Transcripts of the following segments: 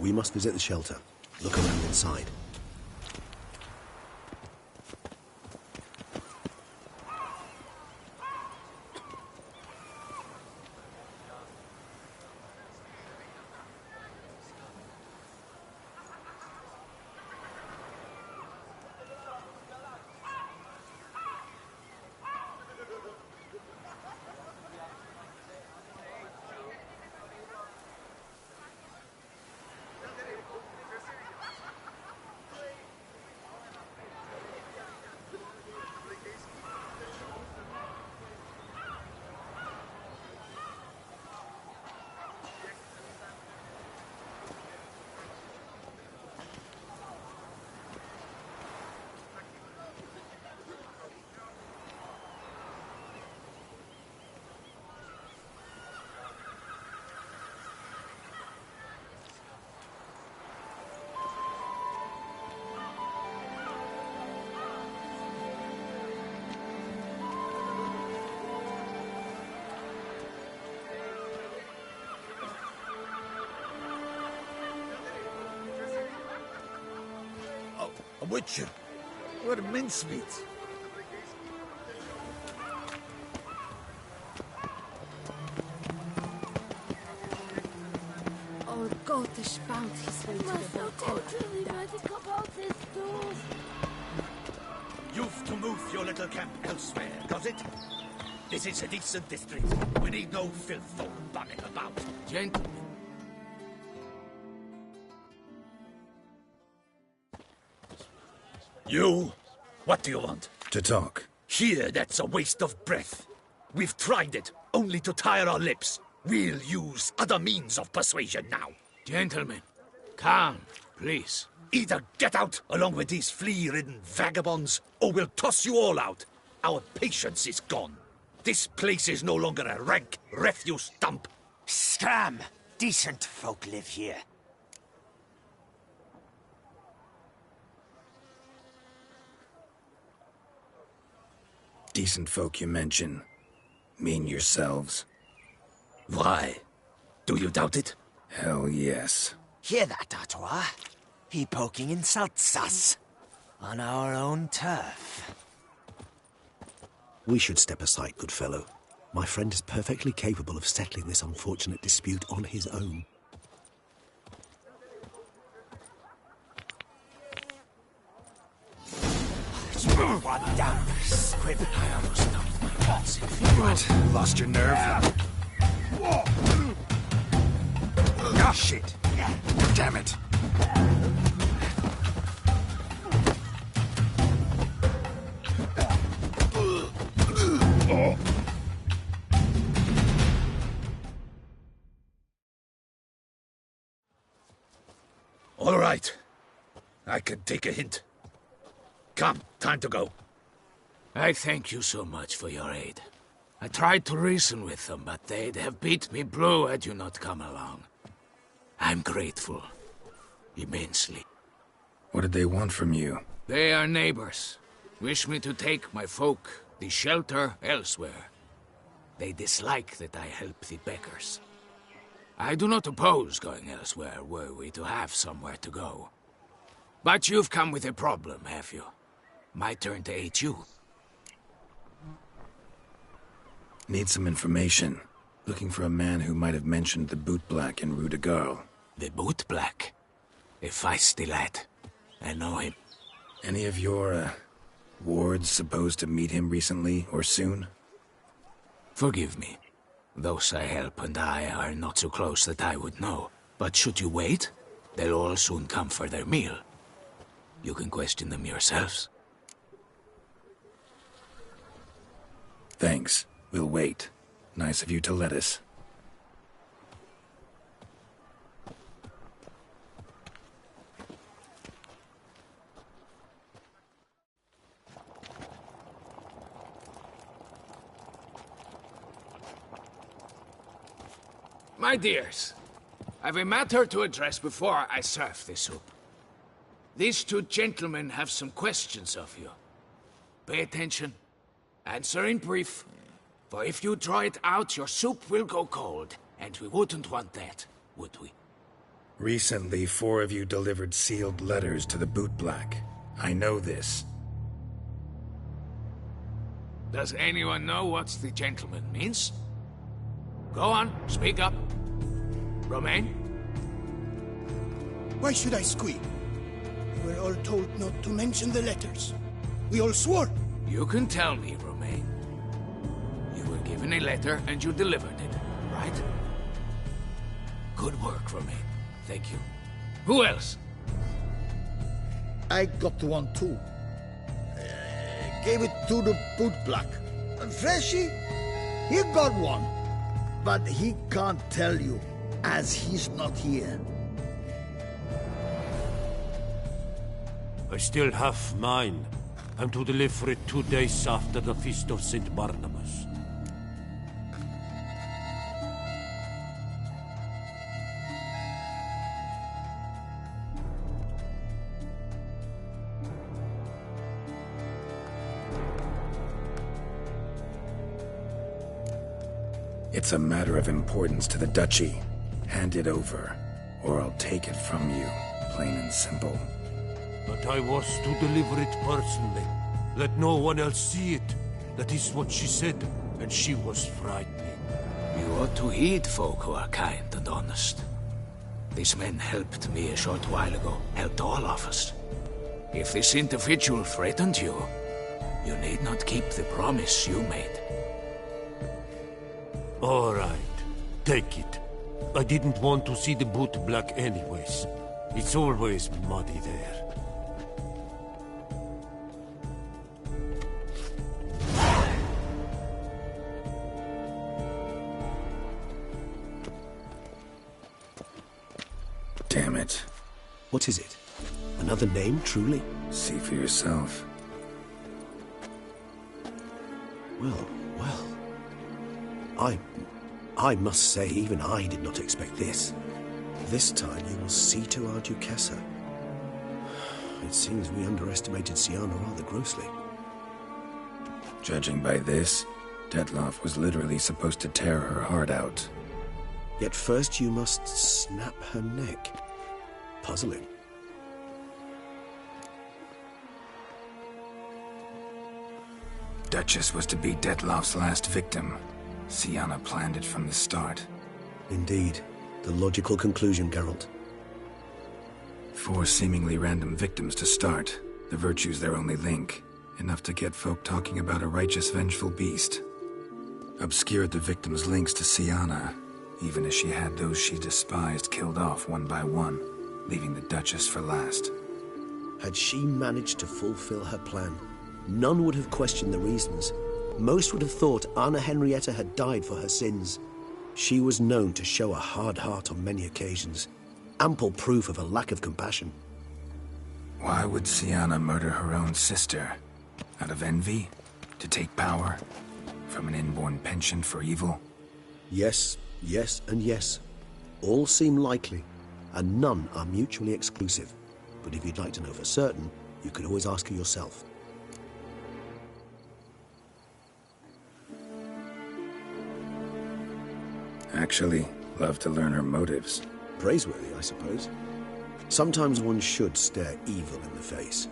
We must visit the shelter. Look around inside. A witcher. What a mincemeat. Oh, Gotish bounties way to the hotel. You've to move your little camp elsewhere, does it? This is a decent district. We need no filth folk bunning about. Gentlemen. You? What do you want? To talk. Here, that's a waste of breath. We've tried it, only to tire our lips. We'll use other means of persuasion now. Gentlemen, calm, please. Either get out along with these flea-ridden vagabonds, or we'll toss you all out. Our patience is gone. This place is no longer a rank refuse dump. Scram! Decent folk live here. Decent folk you mention. Mean yourselves? Why? Do you doubt it? Hell yes. Hear that, Artois? He poking insults us. On our own turf. We should step aside, good fellow. My friend is perfectly capable of settling this unfortunate dispute on his own. One damn squib. I almost dumped my guts in What? Lost your nerve? Ah, shit. Damn it. All right. I can take a hint. Come, time to go. I thank you so much for your aid. I tried to reason with them, but they'd have beat me blue had you not come along. I'm grateful. Immensely. What did they want from you? They are neighbors. Wish me to take my folk, the shelter, elsewhere. They dislike that I help the beggars. I do not oppose going elsewhere, were we to have somewhere to go. But you've come with a problem, have you? My turn to aid you. Need some information. Looking for a man who might have mentioned the bootblack in Rue de Garl. The bootblack? A feisty lad. I know him. Any of your, wards supposed to meet him recently or soon? Forgive me. Those I help and I are not so close that I would know. But should you wait, they'll all soon come for their meal. You can question them yourselves. Thanks. We'll wait. Nice of you to let us. My dears, I've a matter to address before I serve the soup. These two gentlemen have some questions of you. Pay attention. Answer in brief. For if you draw it out, your soup will go cold. And we wouldn't want that, would we? Recently, 4 of you delivered sealed letters to the bootblack. I know this. Does anyone know what the gentleman means? Go on, speak up. Romain? Why should I squeal? We were all told not to mention the letters. We all swore. You can tell me, Romain. You were given a letter and you delivered it, right? Good work, Romain. Thank you. Who else? I got one too. Gave it to the bootblack. Freshie, he got one. But he can't tell you, as he's not here. I still have mine. I'm to deliver it 2 days after the Feast of St. Barnabas. It's a matter of importance to the Duchy. Hand it over, or I'll take it from you, plain and simple. But I was to deliver it personally. Let no one else see it. That is what she said, and she was frightening. You ought to heed folk who are kind and honest. These men helped me a short while ago, helped all of us. If this individual threatened you, you need not keep the promise you made. All right, take it. I didn't want to see the bootblack anyways. It's always muddy there. Damn it. What is it? Another name, truly? See for yourself. Well. I must say, even I did not expect this. This time you will see to our Duchessa. It seems we underestimated Siana rather grossly. Judging by this, Detloff was literally supposed to tear her heart out. Yet first you must snap her neck. Puzzling. Duchess was to be Detloff's last victim. Siana planned it from the start. Indeed. The logical conclusion, Geralt. 4 seemingly random victims to start. The virtue's their only link. Enough to get folk talking about a righteous, vengeful beast. Obscured the victims' links to Siana, even as she had those she despised killed off one by one, leaving the Duchess for last. Had she managed to fulfill her plan, none would have questioned the reasons. Most would have thought Anna Henrietta had died for her sins. She was known to show a hard heart on many occasions. Ample proof of a lack of compassion. Why would Siana murder her own sister? Out of envy? To take power? From an inborn penchant for evil? Yes, yes, and yes. All seem likely, and none are mutually exclusive. But if you'd like to know for certain, you could always ask her yourself. Actually, love to learn her motives. Praiseworthy, I suppose. Sometimes one should stare evil in the face.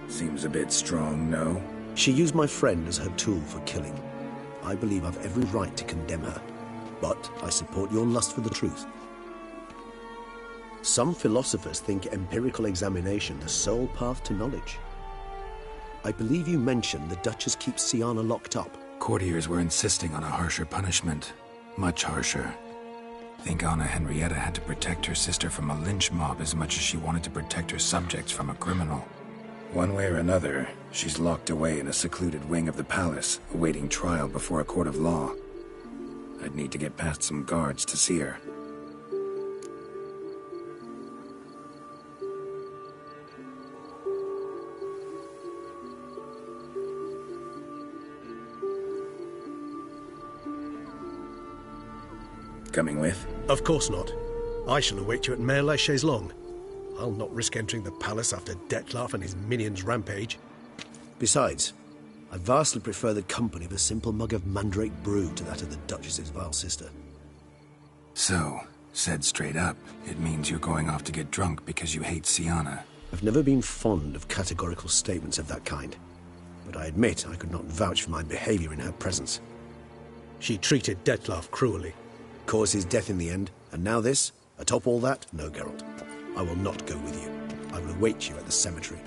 Seems a bit strong, no? She used my friend as her tool for killing. I believe I've every right to condemn her, but I support your lust for the truth. Some philosophers think empirical examination the sole path to knowledge. I believe you mentioned the Duchess keeps Siana locked up. Courtiers were insisting on a harsher punishment. Much harsher. Think Anna Henrietta had to protect her sister from a lynch mob as much as she wanted to protect her subjects from a criminal. One way or another, she's locked away in a secluded wing of the palace, awaiting trial before a court of law. I'd need to get past some guards to see her. Coming with? Of course not. I shall await you at Mare la Chaise-Longue. I'll not risk entering the palace after Detloff and his minions rampage. Besides, I vastly prefer the company of a simple mug of mandrake brew to that of the Duchess's vile sister. So, Said straight up, it means you're going off to get drunk because you hate Sienna. I've never been fond of categorical statements of that kind, but I admit I could not vouch for my behavior in her presence. She treated Dettlaff cruelly. Caused his death in the end, and now this? Atop all that? No, Geralt. I will not go with you. I will await you at the cemetery.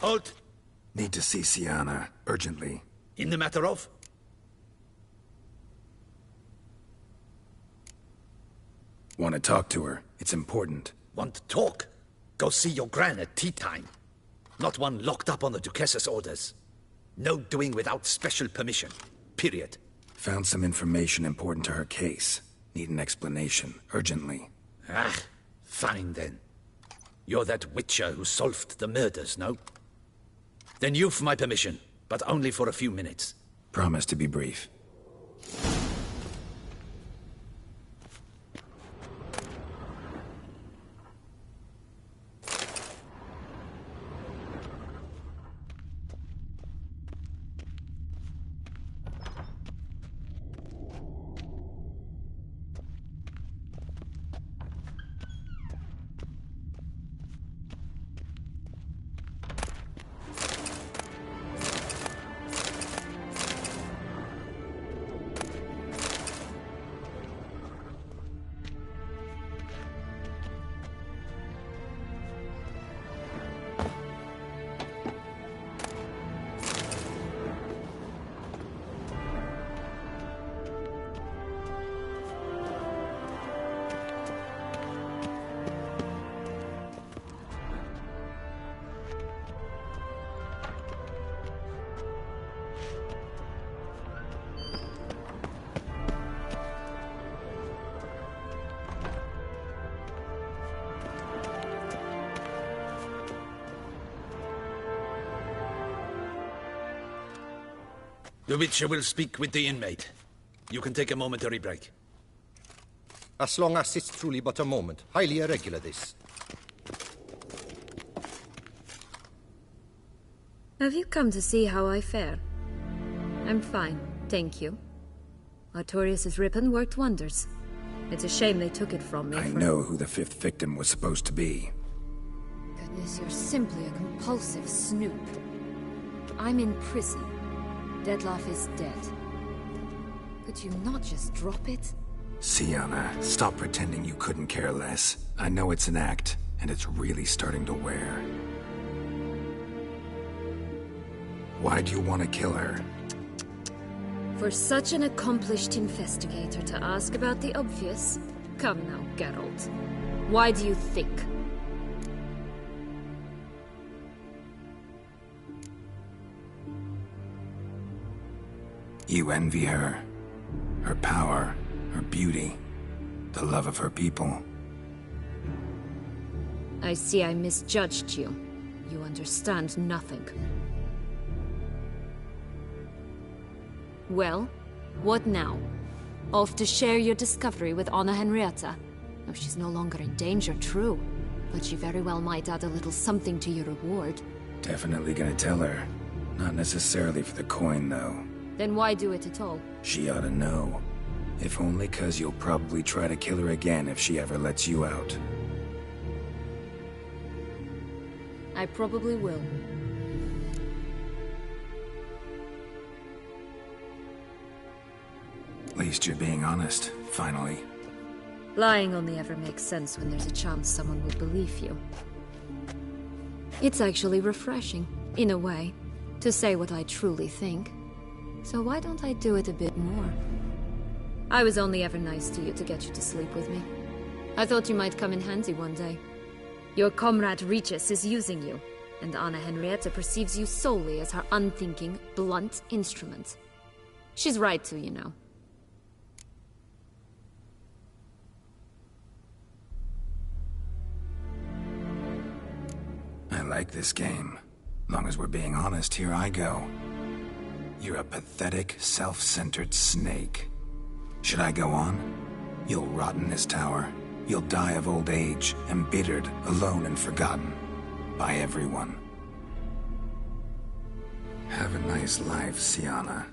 Halt! Need to see Sienna, urgently. In the matter of? Want to talk to her. It's important. Want to talk? Go see your gran at tea time. Not one locked up on the Duchess's orders. No doing without special permission. Period. Found some information important to her case. Need an explanation, urgently. Ah, fine then. You're that witcher who solved the murders, no? Then you've my permission, but only for a few minutes. Promise to be brief. The Witcher will speak with the inmate. You can take a momentary break. As long as it's truly but a moment. Highly irregular, this. Have you come to see how I fare? I'm fine, thank you. Artorius' ribbon worked wonders. It's a shame they took it from me. I know who the fifth victim was supposed to be. Goodness, you're simply a compulsive snoop. I'm in prison. Dettlaff is dead. Could you not just drop it? Sienna, stop pretending you couldn't care less. I know it's an act, and it's really starting to wear. Why do you want to kill her? For such an accomplished investigator to ask about the obvious? Come now, Geralt. Why do you think? You envy her. Her power, her beauty, the love of her people. I see I misjudged you. You understand nothing. Well, what now? Off to share your discovery with Anna Henrietta? Oh, she's no longer in danger, true. But she very well might add a little something to your reward. Definitely gonna tell her. Not necessarily for the coin, though. Then why do it at all? She ought to know. If only 'cause you'll probably try to kill her again if she ever lets you out. I probably will. At least you're being honest, finally. Lying only ever makes sense when there's a chance someone will believe you. It's actually refreshing, in a way, to say what I truly think. So why don't I do it a bit more? I was only ever nice to you to get you to sleep with me. I thought you might come in handy one day. Your comrade Regis is using you, and Anna Henrietta perceives you solely as her unthinking, blunt instrument. She's right to, you know. I like this game. Long as we're being honest, here I go. You're a pathetic, self-centered snake. Should I go on? You'll rot in this tower. You'll die of old age, embittered, alone and forgotten. By everyone. Have a nice life, Sienna.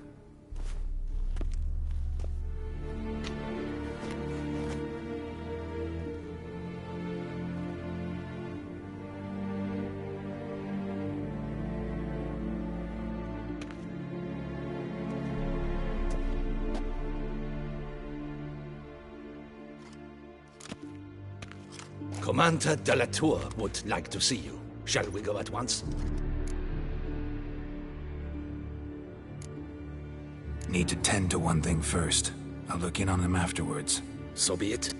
Commander de la Tour would like to see you. Shall we go at once? Need to tend to one thing first. I'll look in on him afterwards. So be it.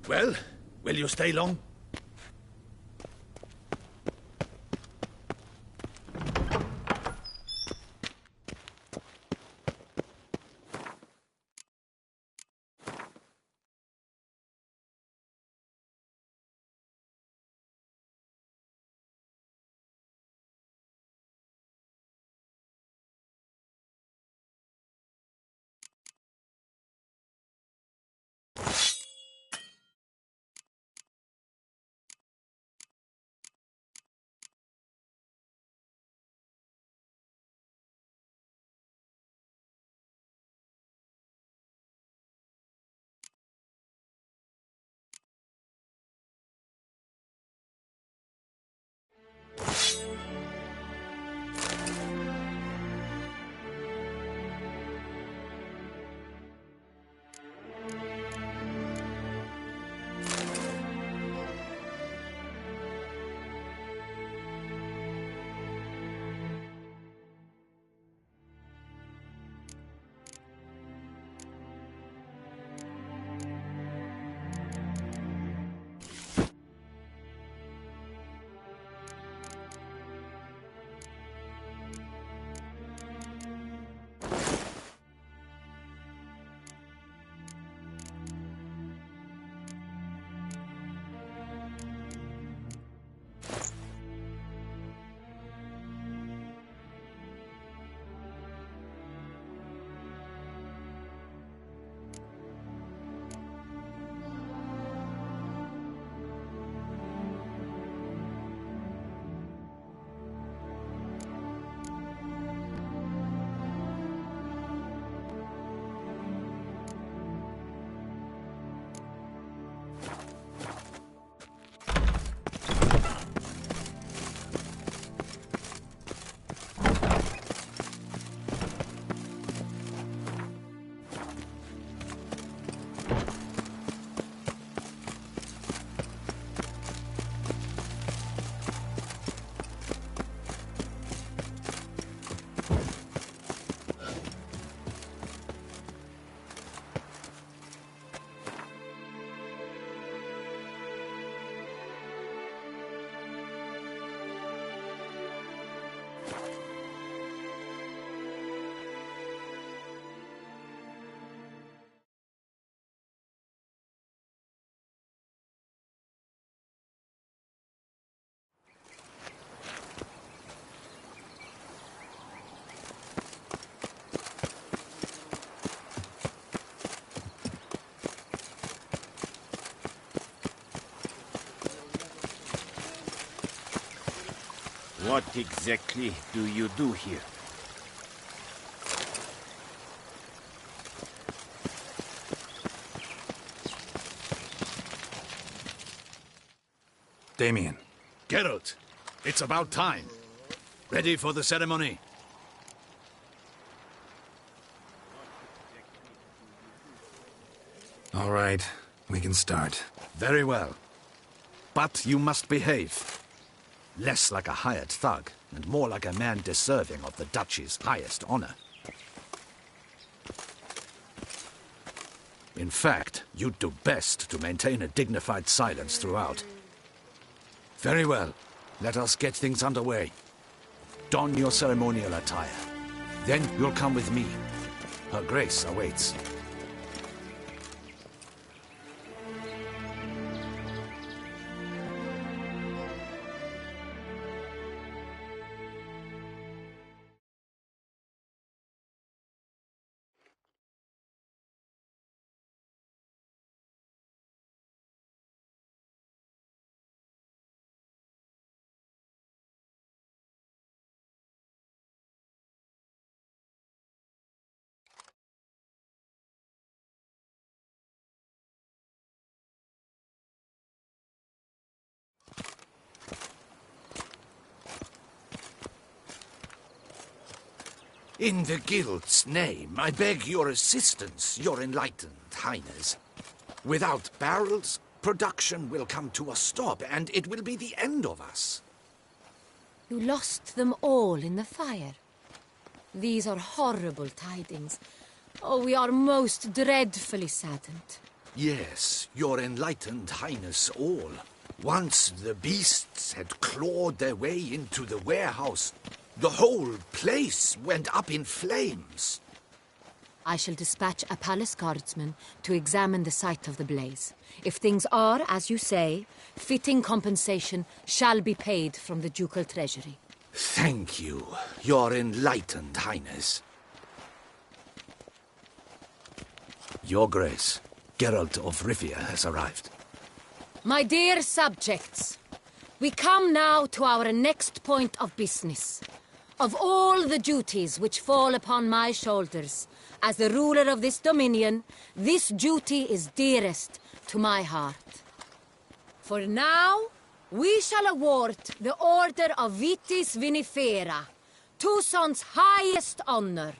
Well, will you stay long? What exactly do you do here? Damien. Geralt, it's about time. Ready for the ceremony? All right, we can start. Very well. But you must behave. Less like a hired thug, and more like a man deserving of the Duchy's highest honor. In fact, you'd do best to maintain a dignified silence throughout. Very well. Let us get things underway. Don your ceremonial attire. Then you'll come with me. Her Grace awaits. In the Guild's name, I beg your assistance, your enlightened highness. Without barrels, production will come to a stop, and it will be the end of us. You lost them all in the fire. These are horrible tidings. Oh, we are most dreadfully saddened. Yes, your enlightened highness all. Once the beasts had clawed their way into the warehouse, the whole place went up in flames. I shall dispatch a palace guardsman to examine the site of the blaze. If things are, as you say, fitting compensation shall be paid from the ducal treasury. Thank you, your enlightened highness. Your Grace, Geralt of Rivia has arrived. My dear subjects, we come now to our next point of business. Of all the duties which fall upon my shoulders, as the ruler of this dominion, this duty is dearest to my heart. For now, we shall award the Order of Vitis Vinifera, Tucson's highest honor.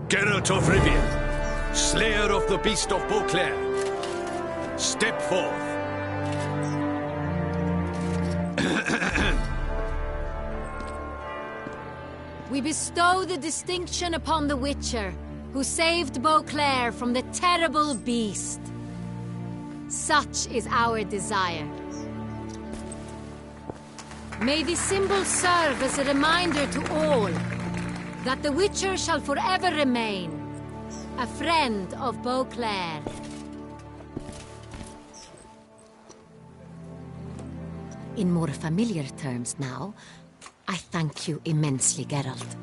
Geralt of Rivia, slayer of the beast of Beauclair, step forth. We bestow the distinction upon the Witcher, who saved Beauclair from the terrible beast. Such is our desire. May this symbol serve as a reminder to all that the Witcher shall forever remain a friend of Beauclair. In more familiar terms now, I thank you immensely, Geralt.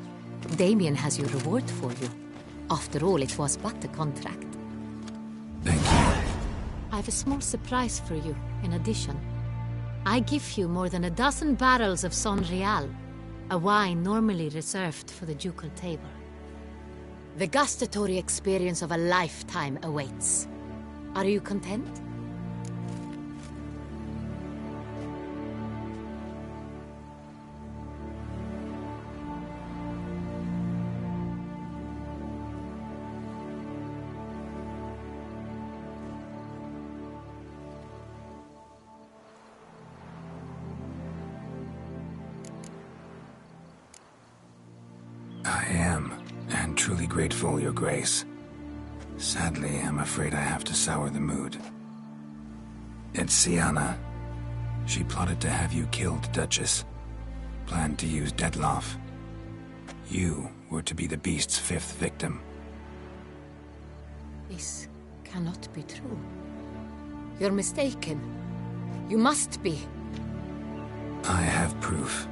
Damien has your reward for you. After all, it was but a contract. Thank you. I have a small surprise for you, in addition. I give you more than a dozen barrels of Son Real, a wine normally reserved for the ducal table. The gustatory experience of a lifetime awaits. Are you content? I am, and truly grateful, Your Grace. Sadly, I'm afraid I have to sour the mood. It's Sienna. She plotted to have you killed, Duchess. Planned to use Detloff. You were to be the beast's fifth victim. This cannot be true. You're mistaken. You must be. I have proof.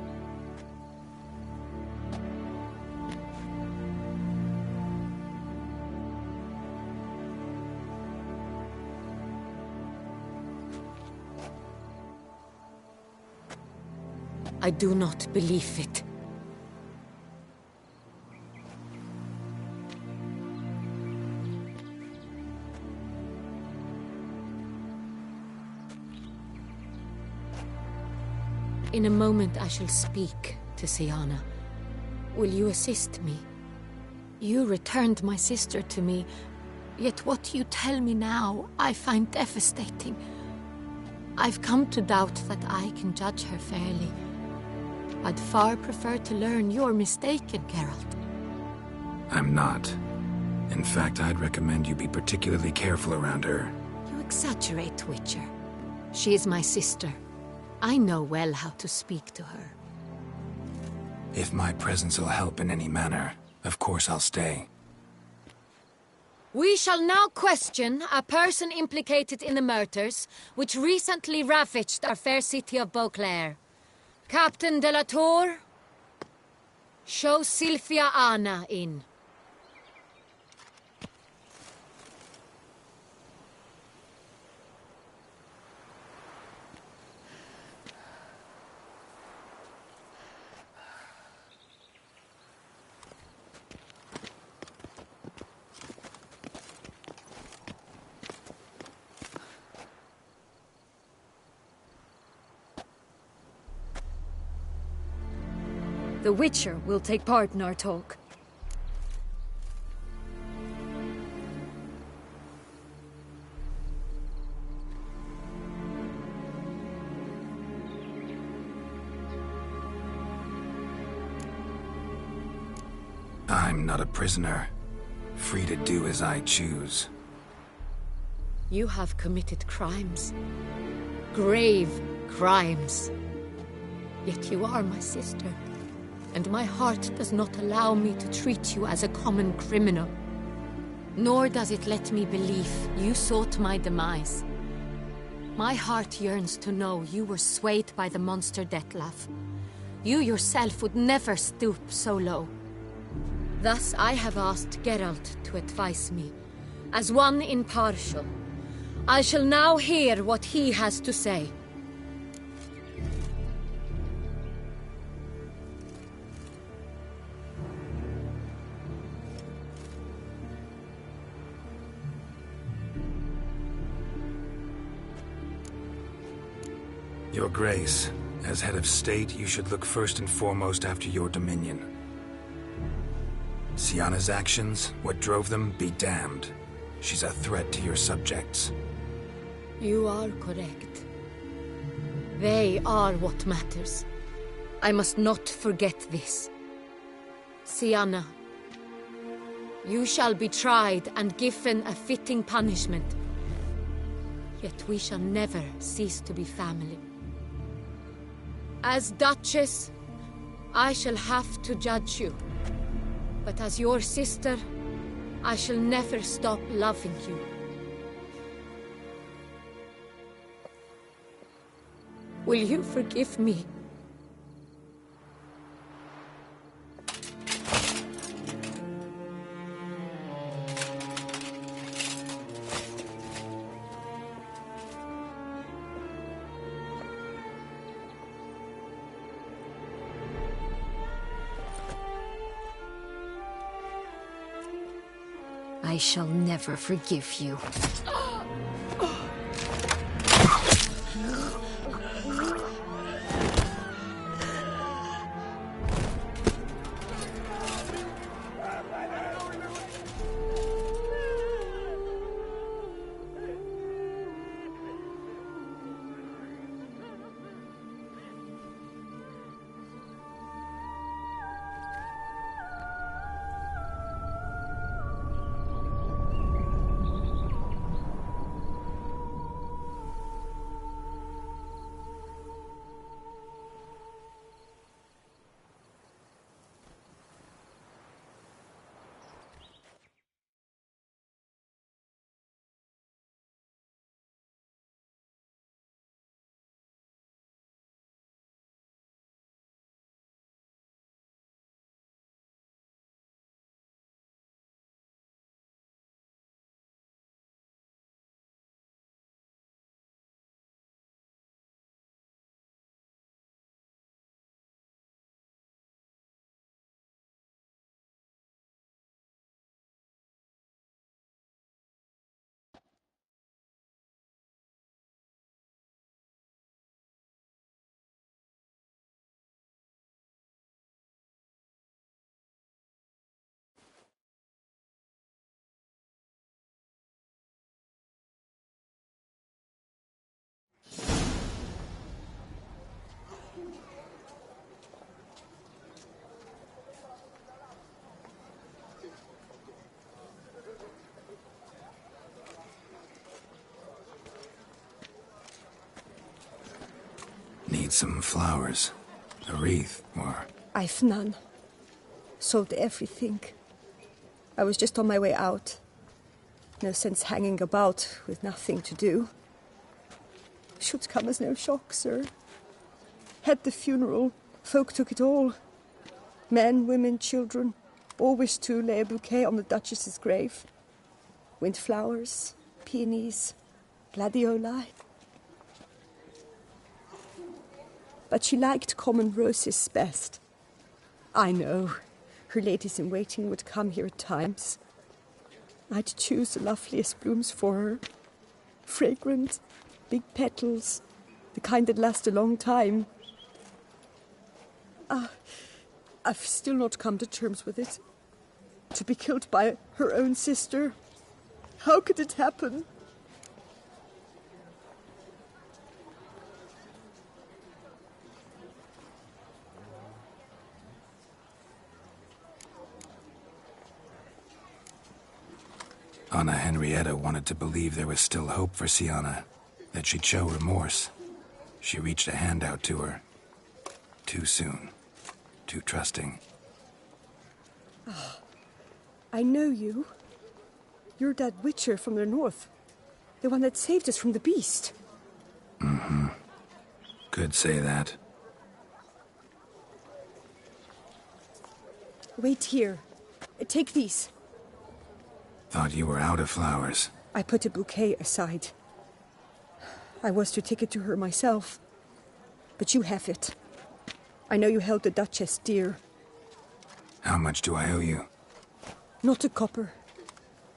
I do not believe it. In a moment I shall speak to Siana. Will you assist me? You returned my sister to me, yet what you tell me now I find devastating. I've come to doubt that I can judge her fairly. I'd far prefer to learn you're mistaken, Geralt. I'm not. In fact, I'd recommend you be particularly careful around her. You exaggerate, Witcher. She is my sister. I know well how to speak to her. If my presence will help in any manner, of course I'll stay. We shall now question a person implicated in the murders which recently ravaged our fair city of Beauclair. Captain de la Tour, show Sylvia Anna in. The Witcher will take part in our talk. I'm not a prisoner, free to do as I choose. You have committed crimes. Grave crimes. Yet you are my sister. And my heart does not allow me to treat you as a common criminal. Nor does it let me believe you sought my demise. My heart yearns to know you were swayed by the monster Dettlaff. You yourself would never stoop so low. Thus I have asked Geralt to advise me, as one impartial. I shall now hear what he has to say. Your Grace, as head of state, you should look first and foremost after your dominion. Siana's actions, what drove them, be damned. She's a threat to your subjects. You are correct. They are what matters. I must not forget this. Siana, you shall be tried and given a fitting punishment. Yet we shall never cease to be family. As Duchess, I shall have to judge you. But as your sister, I shall never stop loving you. Will you forgive me? I shall never forgive you. some flowers. A wreath, or... I've none. Sold everything. I was just on my way out. No sense hanging about with nothing to do. Should come as no shock, sir. Had the funeral. Folk took it all. Men, women, children. All wished to lay a bouquet on the Duchess's grave. Windflowers, peonies, gladioli. But she liked common roses best. I know. Her ladies-in-waiting would come here at times. I'd choose the loveliest blooms for her. Fragrant, big petals, the kind that last a long time. I've still not come to terms with it. To be killed by her own sister. How could it happen? Anna Henrietta wanted to believe there was still hope for Sienna, that she'd show remorse. She reached a hand out to her. Too soon. Too trusting. Oh, I know you. You're that witcher from the north. The one that saved us from the beast. Mm-hmm. Could say that. Wait here. Take these. Thought you were out of flowers. I put a bouquet aside. I was to take it to her myself. But you have it. I know you held the Duchess dear. How much do I owe you? Not a copper.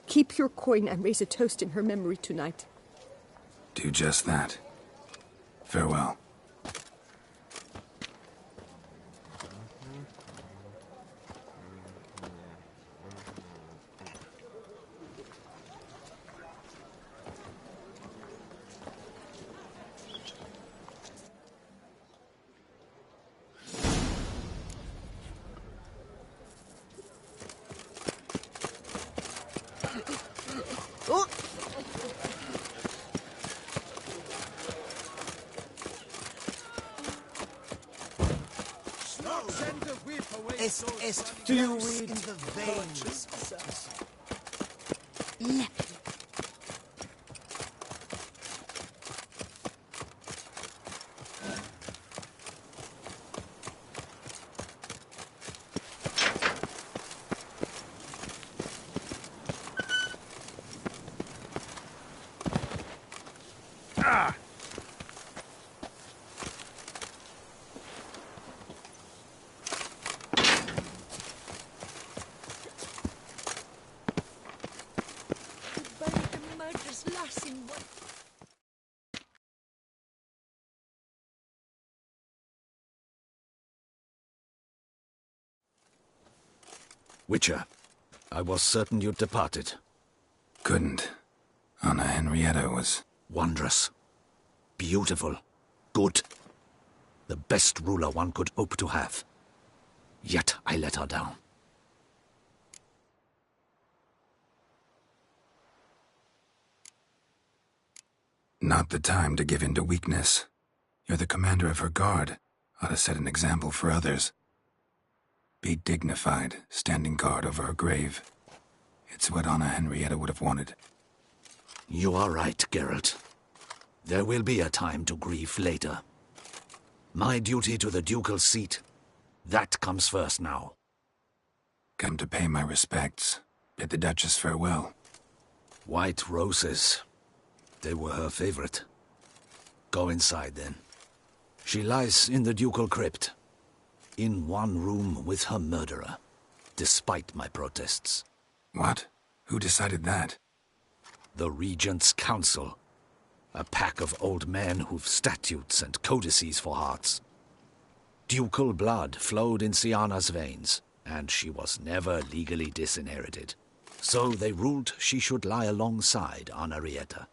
Keep your coin and raise a toast in her memory tonight. Do just that. Farewell. Est fluid in the veins. Witcher, I was certain you'd departed. Couldn't. Anna Henrietta was... wondrous. Beautiful. Good. The best ruler one could hope to have. Yet I let her down. Not the time to give in to weakness. You're the commander of her guard. Ought to set an example for others. Be dignified, standing guard over her grave. It's what Anna Henrietta would have wanted. You are right, Geralt. There will be a time to grieve later. My duty to the ducal seat, that comes first now. Come to pay my respects. Bid the Duchess farewell. White roses. They were her favorite. Go inside, then. She lies in the ducal crypt. In one room with her murderer, despite my protests. What? Who decided that? The Regent's Council. A pack of old men who've statutes and codices for hearts. Ducal blood flowed in Sienna's veins, and she was never legally disinherited. So they ruled she should lie alongside Anna Henrietta.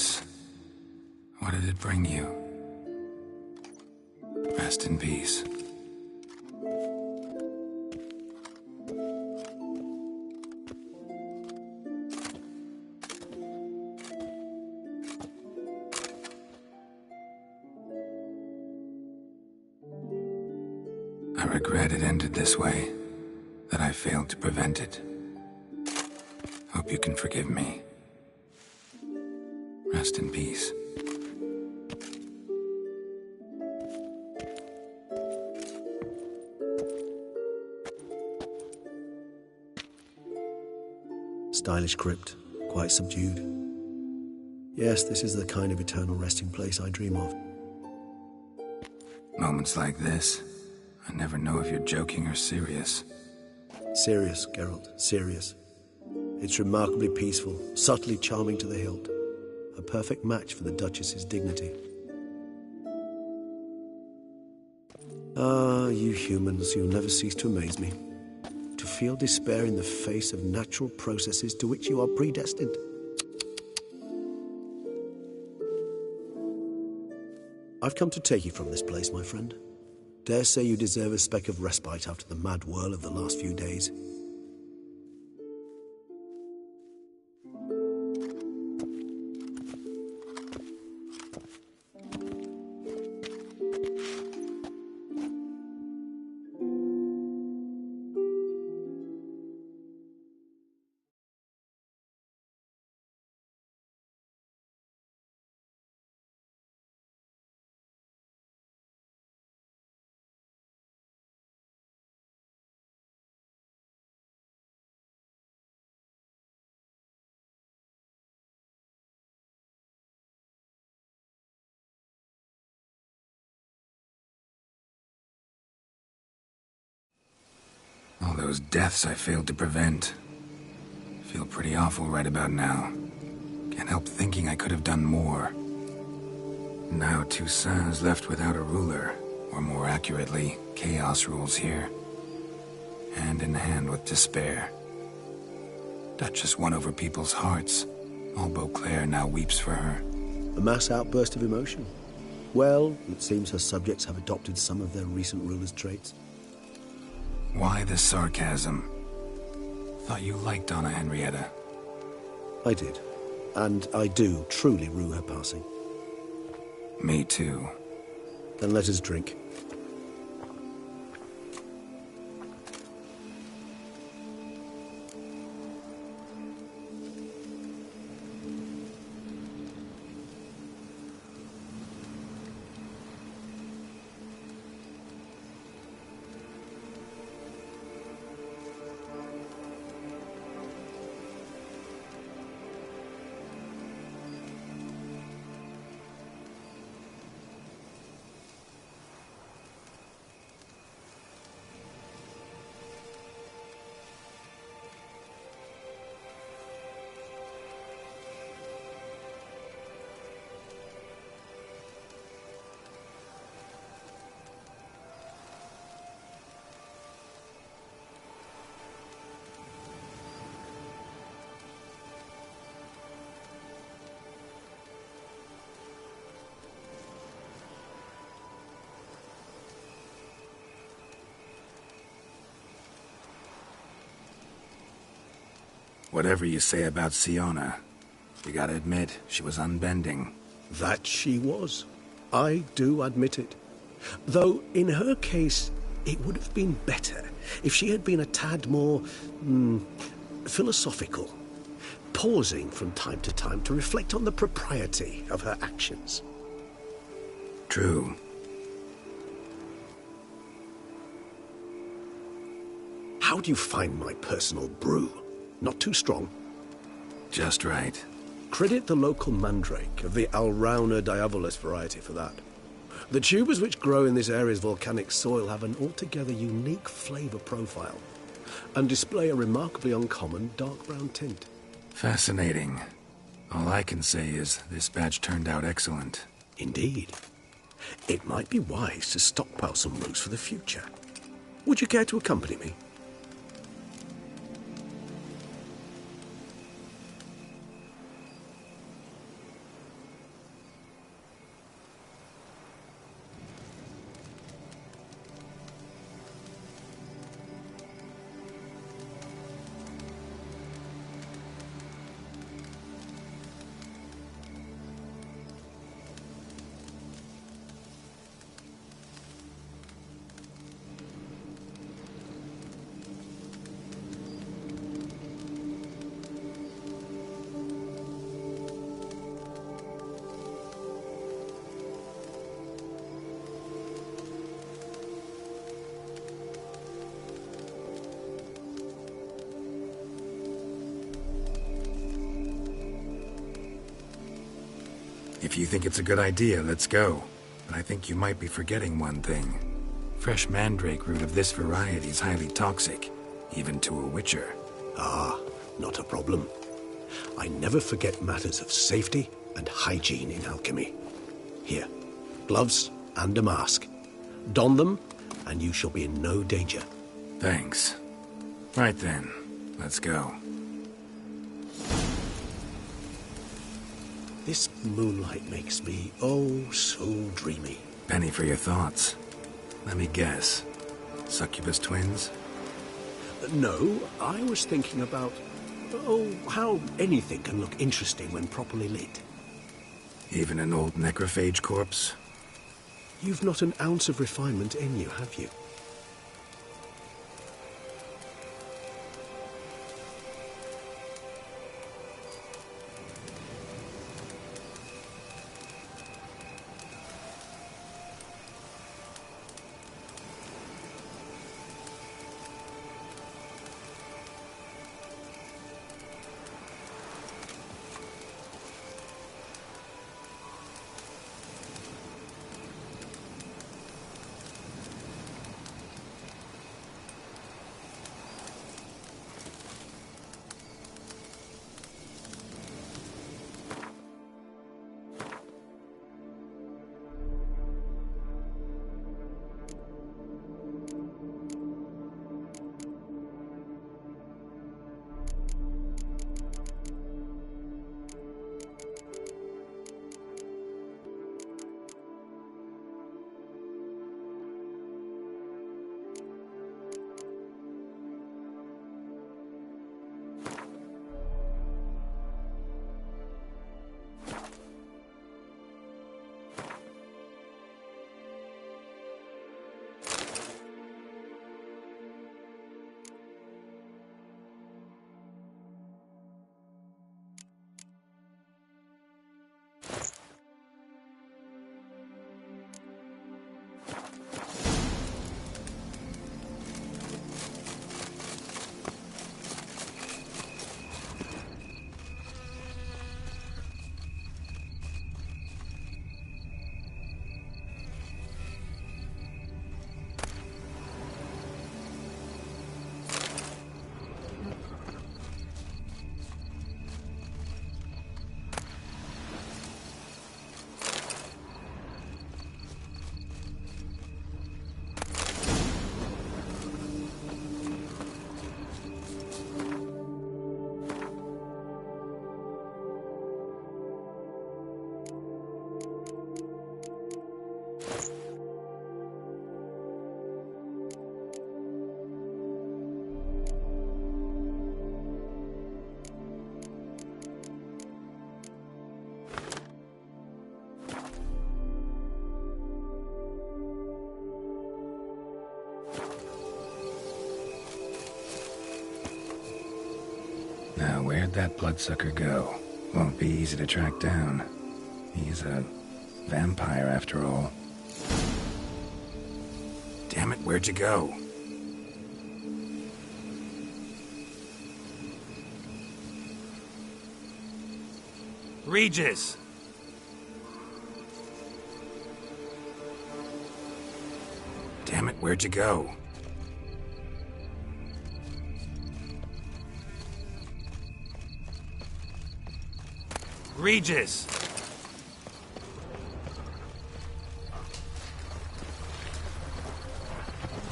this. What did it bring you? Rest in peace. I regret it ended this way, that I failed to prevent it. Hope you can forgive me. Rest in peace. Stylish crypt, quite subdued. Yes, this is the kind of eternal resting place I dream of. Moments like this, I never know if you're joking or serious. Serious, Geralt, serious. It's remarkably peaceful, subtly charming to the hilt. A perfect match for the Duchess's dignity. Ah, you humans, you'll never cease to amaze me. To feel despair in the face of natural processes to which you are predestined. I've come to take you from this place, my friend. Dare say you deserve a speck of respite after the mad whirl of the last few days. All those deaths I failed to prevent. Feel pretty awful right about now. Can't help thinking I could have done more. Now Toussaint's left without a ruler, or more accurately, chaos rules here. Hand in hand with despair. Duchess won over people's hearts. All Beauclair now weeps for her. A mass outburst of emotion. Well, it seems her subjects have adopted some of their recent ruler's traits. Why the sarcasm? Thought you liked Donna Henrietta. I did. And I do truly rue her passing. Me too. Then let us drink. Whatever you say about Siona, you gotta admit, she was unbending. That she was. I do admit it. Though, in her case, it would have been better if she had been a tad more, philosophical, pausing from time to time to reflect on the propriety of her actions. True. How do you find my personal brew? Not too strong? Just right. Credit the local mandrake of the Alrauna diabolus variety for that. The tubers which grow in this area's volcanic soil have an altogether unique flavour profile and display a remarkably uncommon dark brown tint. Fascinating. All I can say is this batch turned out excellent. Indeed. It might be wise to stockpile some brews for the future. Would you care to accompany me? If you think it's a good idea, let's go. But I think you might be forgetting one thing. Fresh mandrake root of this variety is highly toxic, even to a witcher. Ah, not a problem. I never forget matters of safety and hygiene in alchemy. Here, gloves and a mask. Don them, and you shall be in no danger. Thanks. Right then, let's go. This moonlight makes me, oh, so dreamy. Penny for your thoughts. Let me guess. Succubus twins? No, I was thinking about, oh, how anything can look interesting when properly lit. Even an old necrophage corpse? You've not an ounce of refinement in you, have you? Now, where'd that bloodsucker go? Won't be easy to track down. He's a vampire, after all. Damn it, where'd you go? Regis! Damn it, where'd you go? Regis!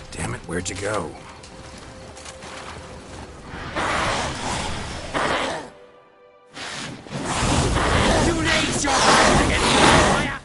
Damn it, where'd you go? You raise your hand against the fire!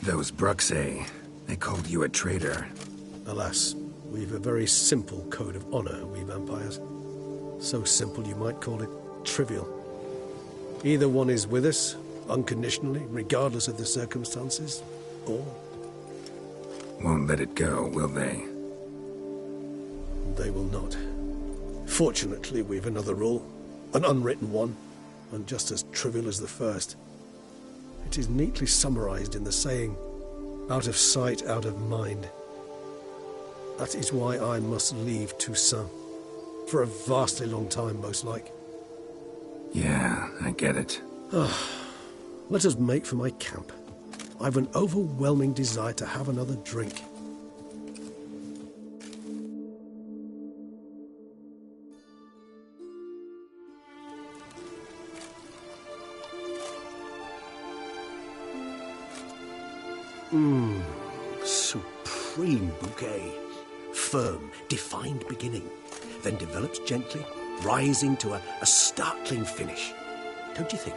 Those Bruxae, they called you a traitor. Alas, we've a very simple code of honor, we vampires. So simple you might call it trivial. Either one is with us, unconditionally, regardless of the circumstances, or... Won't let it go, will they? They will not. Fortunately, we've another rule. An unwritten one, and just as trivial as the first. It is neatly summarized in the saying, out of sight, out of mind. That is why I must leave Toussaint. For a vastly long time, most like. Yeah, I get it. Let us make for my camp. I've an overwhelming desire to have another drink. Supreme bouquet. Firm, defined beginning, then develops gently, rising to a startling finish. Don't you think?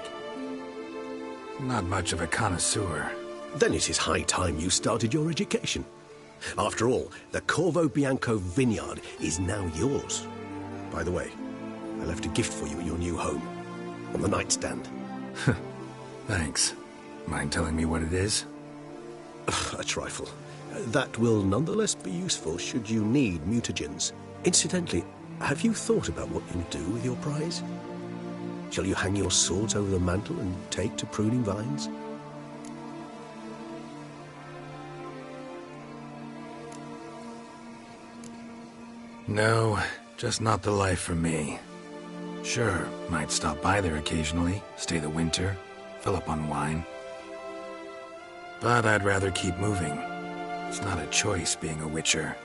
Not much of a connoisseur. Then it is high time you started your education. After all, the Corvo Bianco vineyard is now yours. By the way, I left a gift for you at your new home. On the nightstand. Thanks. Mind telling me what it is? A trifle. That will nonetheless be useful should you need mutagens. Incidentally, have you thought about what you'll do with your prize? Shall you hang your swords over the mantle and take to pruning vines? No, just not the life for me. Sure, might stop by there occasionally, stay the winter, fill up on wine. But I'd rather keep moving. It's not a choice being a witcher.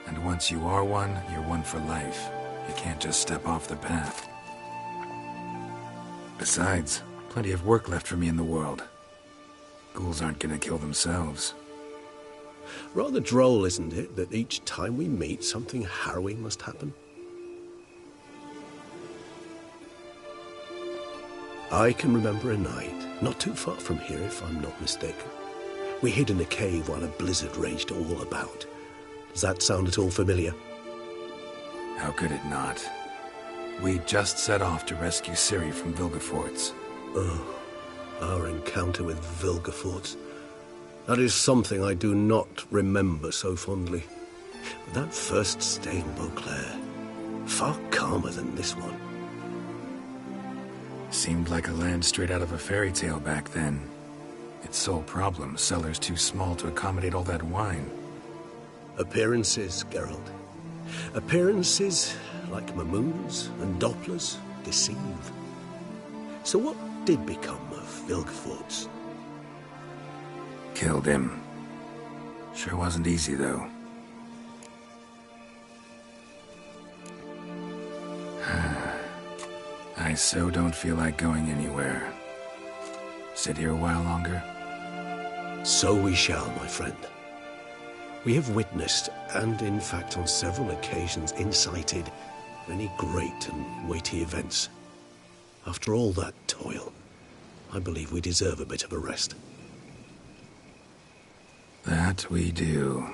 And once you are one, you're one for life. You can't just step off the path. Besides, plenty of work left for me in the world. Ghouls aren't gonna kill themselves. Rather droll, isn't it, that each time we meet, something harrowing must happen? I can remember a night, not too far from here if I'm not mistaken. We hid in a cave while a blizzard raged all about. Does that sound at all familiar? How could it not? We just set off to rescue Ciri from Vilgefortz. Oh, our encounter with Vilgefortz. That is something I do not remember so fondly. But that first stay in Beauclair, far calmer than this one. Seemed like a land straight out of a fairy tale back then. Its sole problem, cellars too small to accommodate all that wine. Appearances, Geralt. Appearances, like Mamoons and Dopplers, deceive. So what did become of Vilgefortz? Killed him. Sure wasn't easy, though. I so don't feel like going anywhere. Sit here a while longer? So we shall, my friend. We have witnessed, and in fact on several occasions incited, many great and weighty events. After all that toil, I believe we deserve a bit of a rest. That we do.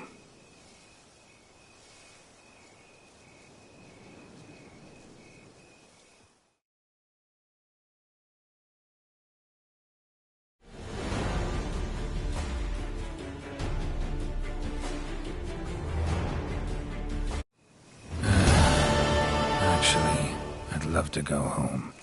Actually, I'd love to go home.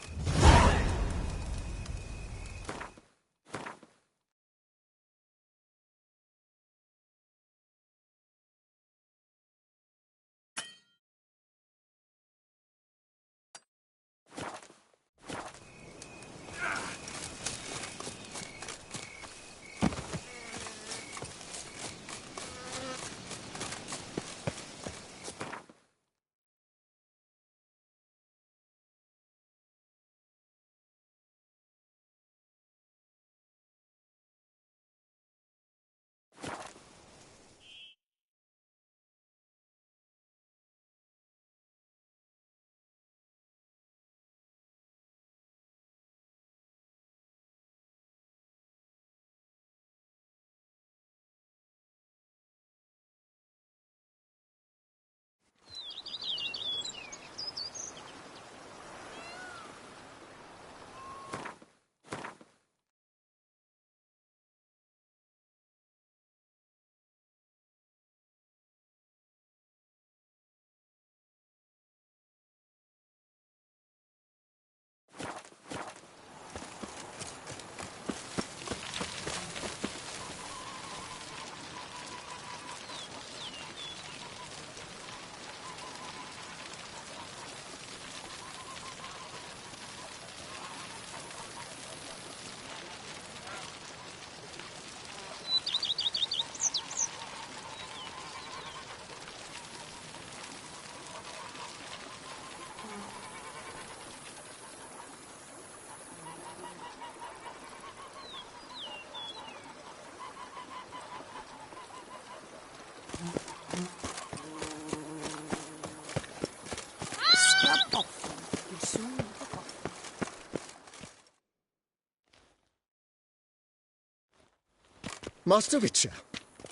Master Witcher,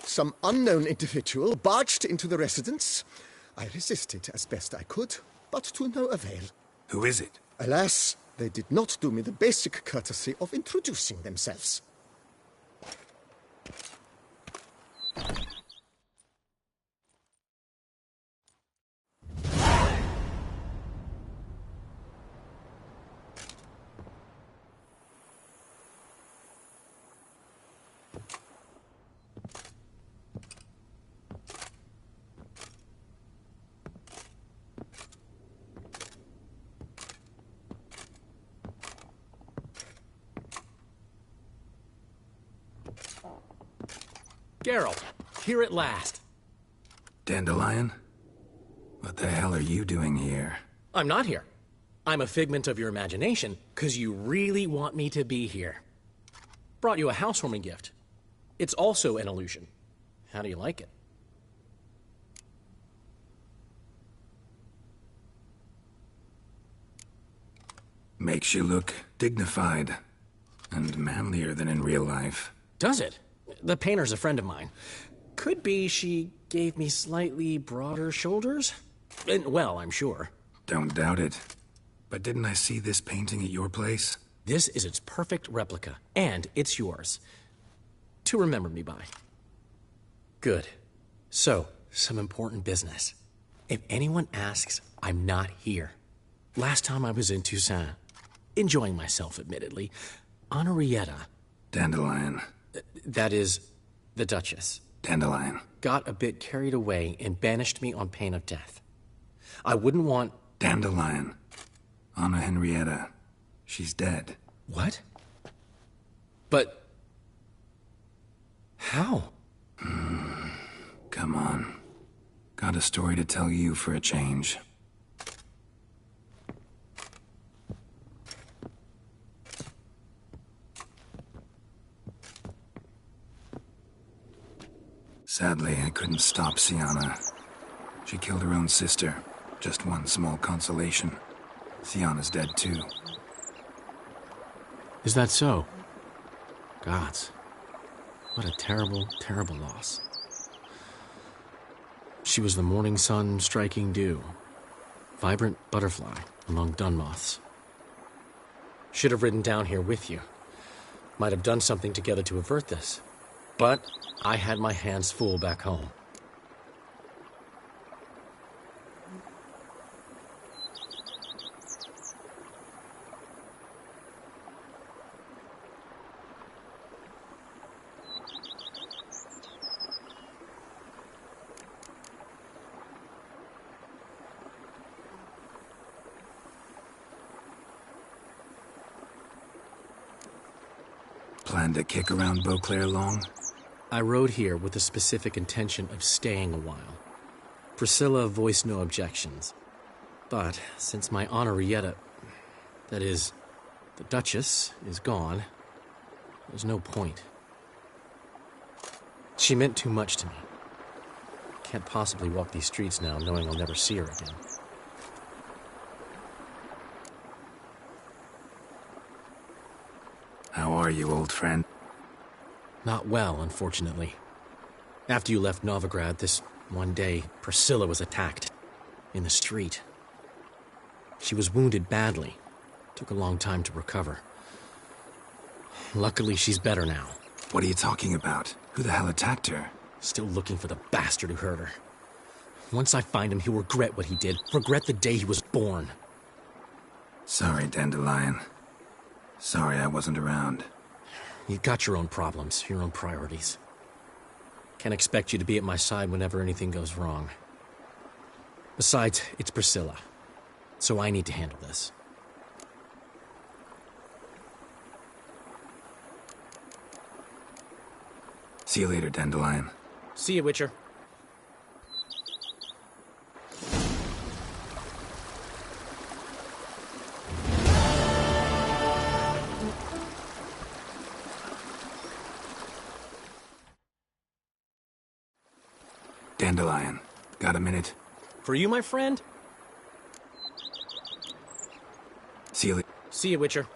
some unknown individual barged into the residence. I resisted as best I could, but to no avail. Who is it? Alas, they did not do me the basic courtesy of introducing themselves. Geralt, here at last. Dandelion? What the hell are you doing here? I'm not here. I'm a figment of your imagination, because you really want me to be here. Brought you a housewarming gift. It's also an illusion. How do you like it? Makes you look dignified and manlier than in real life. Does it? The painter's a friend of mine. Could be she gave me slightly broader shoulders? Well, I'm sure. Don't doubt it. But didn't I see this painting at your place? This is its perfect replica, and it's yours. To remember me by. Good. So, some important business. If anyone asks, I'm not here. Last time I was in Toussaint, enjoying myself, admittedly, Henrietta. Dandelion. That is, the Duchess. Dandelion. Got a bit carried away and banished me on pain of death. I wouldn't want... Dandelion. Anna Henrietta. She's dead. What? But... how? Come on. Got a story to tell you for a change. Sadly, I couldn't stop Sienna. She killed her own sister. Just one small consolation. Sienna's dead too. Is that so? Gods. What a terrible, terrible loss. She was the morning sun striking dew. Vibrant butterfly among dun moths. Should have ridden down here with you. Might have done something together to avert this. But I had my hands full back home. Plan to kick around Beauclair long? I rode here with the specific intention of staying a while. Priscilla voiced no objections. But since my Henrietta, that is, the Duchess, is gone, there's no point. She meant too much to me. Can't possibly walk these streets now knowing I'll never see her again. How are you, old friend? Not well, unfortunately. After you left Novigrad, this one day, Priscilla was attacked. In the street. She was wounded badly. Took a long time to recover. Luckily, she's better now. What are you talking about? Who the hell attacked her? Still looking for the bastard who hurt her. Once I find him, he'll regret what he did. Regret the day he was born. Sorry, Dandelion. Sorry I wasn't around. You've got your own problems, your own priorities. Can't expect you to be at my side whenever anything goes wrong. Besides, it's Priscilla. So I need to handle this. See you later, Dandelion. See you, Witcher. Dandelion, got a minute? For you, my friend? See you later. See you, Witcher.